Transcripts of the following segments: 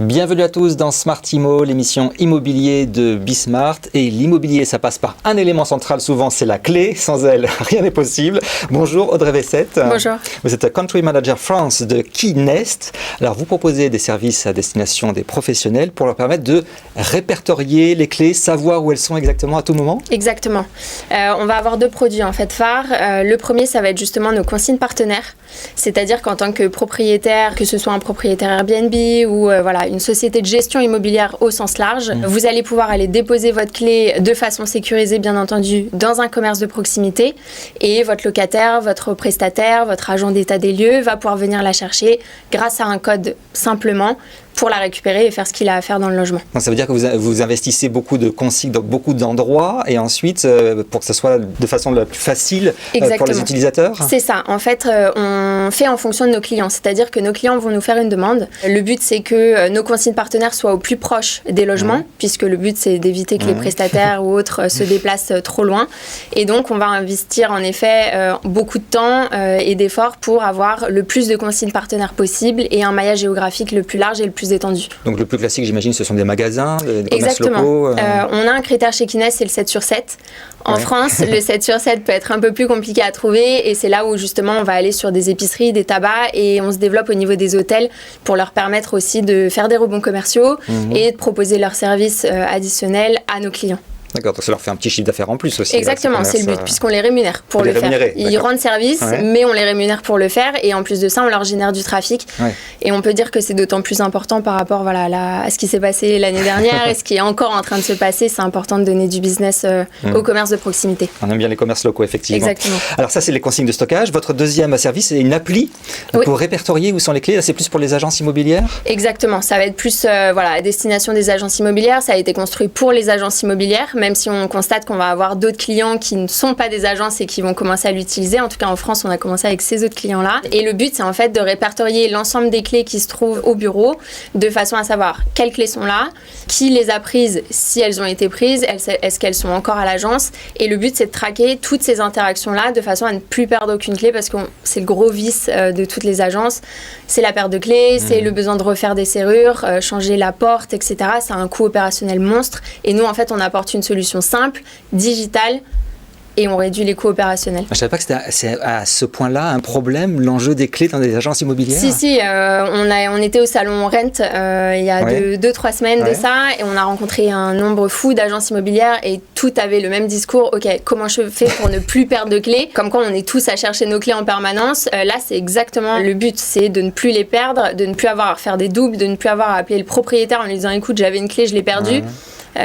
Bienvenue à tous dans Smart Immo, l'émission immobilier de Bismart. Et l'immobilier, ça passe par un élément central, souvent c'est la clé. Sans elle, rien n'est possible. Bonjour Audrey Vessette. Bonjour. Vous êtes Country Manager France de KeyNest. Alors vous proposez des services à destination des professionnels pour leur permettre de répertorier les clés, savoir où elles sont exactement à tout moment. Exactement. On va avoir deux produits en fait phares. Le premier, ça va être justement nos consignes partenaires. C'est-à-dire qu'en tant que propriétaire, que ce soit un propriétaire Airbnb ou une société de gestion immobilière au sens large, vous allez pouvoir aller déposer votre clé de façon sécurisée, bien entendu, dans un commerce de proximité, et votre locataire, votre prestataire, votre agent d'état des lieux va pouvoir venir la chercher grâce à un code simplement pour la récupérer et faire ce qu'il a à faire dans le logement. Donc, ça veut dire que vous investissez beaucoup de consignes dans beaucoup d'endroits et ensuite, pour que ce soit de façon la plus facile pour les utilisateurs. C'est ça. En fait, on fait en fonction de nos clients. C'est-à-dire que nos clients vont nous faire une demande. Le but, c'est que nos consignes partenaires soient au plus proche des logements, puisque le but, c'est d'éviter que les prestataires ou autres se déplacent trop loin. Et donc, on va investir en effet beaucoup de temps et d'efforts pour avoir le plus de consignes partenaires possible et un maillage géographique le plus large et le plus étendu. Donc le plus classique, j'imagine, ce sont des magasins, des commerces Exactement. locaux. On a un critère chez KeyNest, c'est le 7 sur 7. En France, le 7 sur 7 peut être un peu plus compliqué à trouver et c'est là où justement on va aller sur des épiceries, des tabacs et on se développe au niveau des hôtels pour leur permettre aussi de faire des rebonds commerciaux et de proposer leurs services additionnels à nos clients. D'accord, donc ça leur fait un petit chiffre d'affaires en plus aussi. Exactement, c'est le but, puisqu'on les rémunère pour le faire. Ils rendent service, mais on les rémunère pour le faire, et en plus de ça, on leur génère du trafic. Et on peut dire que c'est d'autant plus important par rapport à ce qui s'est passé l'année dernière et ce qui est encore en train de se passer. C'est important de donner du business au commerce de proximité. On aime bien les commerces locaux, effectivement. Exactement. Alors ça, c'est les consignes de stockage. Votre deuxième service, c'est une appli pour répertorier où sont les clés. Là, c'est plus pour les agences immobilières. Exactement, ça va être plus à destination des agences immobilières. Ça a été construit pour les agences immobilières, même si on constate qu'on va avoir d'autres clients qui ne sont pas des agences et qui vont commencer à l'utiliser. En tout cas, en France, on a commencé avec ces autres clients-là. Et le but, c'est en fait de répertorier l'ensemble des clés qui se trouvent au bureau de façon à savoir quelles clés sont là, qui les a prises, si elles ont été prises, est-ce qu'elles sont encore à l'agence. Et le but, c'est de traquer toutes ces interactions-là de façon à ne plus perdre aucune clé parce que c'est le gros vice de toutes les agences. C'est la perte de clés, c'est le besoin de refaire des serrures, changer la porte, etc. C'est un coût opérationnel monstre. Et nous, en fait, on apporte une solution simple, digitale, et on réduit les coûts opérationnels. Je ne savais pas que c'était à ce point-là un problème, l'enjeu des clés dans des agences immobilières. Si, on était au salon Rent il y a 2-3 semaines de ça, et on a rencontré un nombre fou d'agences immobilières et tout avait le même discours. Ok, comment je fais pour ne plus perdre de clés? Comme quoi on est tous à chercher nos clés en permanence. Là, c'est exactement le but, c'est de ne plus les perdre, de ne plus avoir à faire des doubles, de ne plus avoir à appeler le propriétaire en lui disant écoute, j'avais une clé, je l'ai perdue.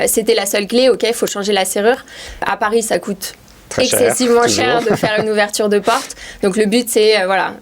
C'était la seule clé, ok, il faut changer la serrure. À Paris, ça coûte excessivement cher de faire une ouverture de porte. Donc le but, c'est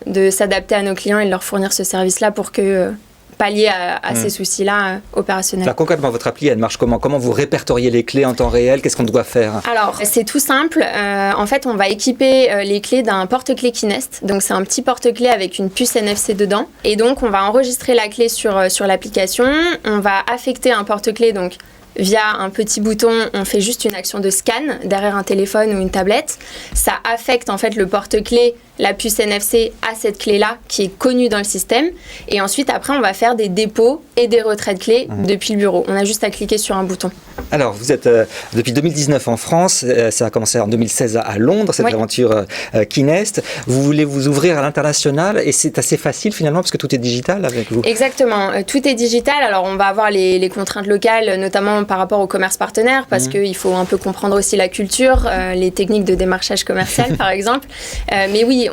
de s'adapter à nos clients et de leur fournir ce service-là pour que pallier à ces soucis-là opérationnels. Alors concrètement, votre appli, elle marche comment? Comment vous répertoriez les clés en temps réel? Qu'est-ce qu'on doit faire? Alors, c'est tout simple. En fait, on va équiper les clés d'un porte-clés KeyNest. Donc, c'est un petit porte-clés avec une puce NFC dedans. Et donc, on va enregistrer la clé sur l'application. On va affecter un porte-clés, donc via un petit bouton, on fait juste une action de scan derrière un téléphone ou une tablette. Ça affecte en fait le porte-clés, la puce NFC à cette clé-là qui est connue dans le système. Et ensuite, après, on va faire des dépôts et des retraits de clés depuis le bureau. On a juste à cliquer sur un bouton. Alors, vous êtes depuis 2019 en France. Ça a commencé en 2016 à Londres, cette aventure KeyNest. Vous voulez vous ouvrir à l'international et c'est assez facile finalement parce que tout est digital avec vous. Exactement. Tout est digital. Alors, on va avoir les contraintes locales, notamment par rapport au commerce partenaire parce qu'il faut un peu comprendre aussi la culture, les techniques de démarchage commercial par exemple. Mais oui,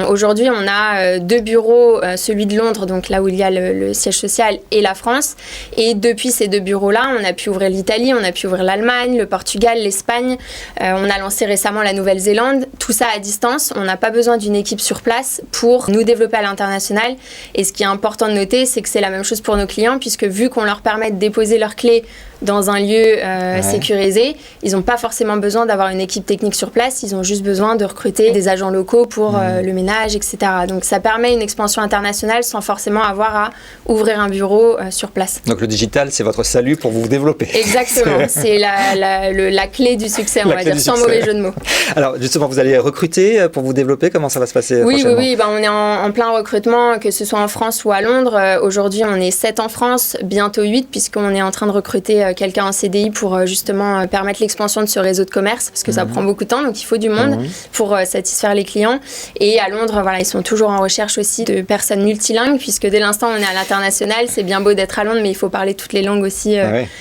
aujourd'hui, on a deux bureaux, celui de Londres, donc là où il y a le siège social, et la France. Et depuis ces deux bureaux-là, on a pu ouvrir l'Italie, on a pu ouvrir l'Allemagne, le Portugal, l'Espagne. On a lancé récemment la Nouvelle-Zélande. Tout ça à distance. On n'a pas besoin d'une équipe sur place pour nous développer à l'international. Et ce qui est important de noter, c'est que c'est la même chose pour nos clients, puisque vu qu'on leur permet de déposer leurs clés dans un lieu sécurisé. Ils n'ont pas forcément besoin d'avoir une équipe technique sur place, ils ont juste besoin de recruter des agents locaux pour le ménage, etc. Donc ça permet une expansion internationale sans forcément avoir à ouvrir un bureau sur place. Donc le digital, c'est votre salut pour vous développer. Exactement, c'est la clé du succès, on va dire, sans mauvais jeu de mots. Alors justement, vous allez recruter pour vous développer, comment ça va se passer prochainement? Oui, on est en plein recrutement, que ce soit en France ou à Londres. Aujourd'hui, on est 7 en France, bientôt 8, puisqu'on est en train de recruter quelqu'un en CDI pour justement permettre l'expansion de ce réseau de commerce, parce que ça prend beaucoup de temps, donc il faut du monde pour satisfaire les clients. Et à Londres, voilà, ils sont toujours en recherche aussi de personnes multilingues, puisque dès l'instant où on est à l'international, c'est bien beau d'être à Londres, mais il faut parler toutes les langues aussi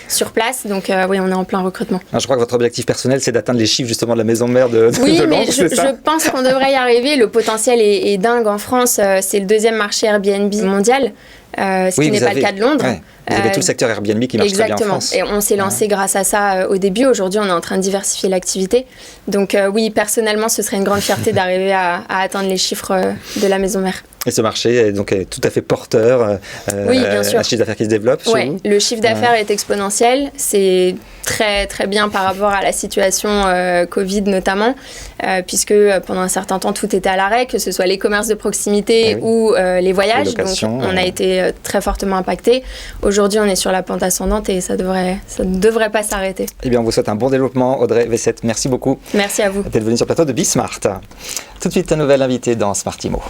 sur place. Donc oui, on est en plein recrutement. Alors, je crois que votre objectif personnel, c'est d'atteindre les chiffres justement de la maison mère de oui, Londres, mais je pense qu'on devrait y arriver. Le potentiel est dingue en France. C'est le 2e marché Airbnb mondial, ce qui n'est pas le cas de Londres. Ouais. Vous avez tout le secteur Airbnb qui marche très bien en France. Exactement. Et on s'est lancé grâce à ça au début. Aujourd'hui, on est en train de diversifier l'activité. Donc oui, personnellement, ce serait une grande fierté d'arriver à atteindre les chiffres de la maison mère. Et ce marché est donc tout à fait porteur. Oui, bien sûr. Un chiffre d'affaires qui se développe chez vous. Le chiffre d'affaires est exponentiel. C'est très très bien par rapport à la situation Covid notamment, puisque pendant un certain temps tout était à l'arrêt, que ce soit les commerces de proximité ou les voyages. Donc on a été très fortement impacté. Aujourd'hui, on est sur la pente ascendante et ça ne devrait pas s'arrêter. Eh bien, on vous souhaite un bon développement, Audrey Vessette. Merci beaucoup. Merci à vous. D'être venue sur le plateau de Bismart. Tout de suite, un nouvel invité dans Smart Imo.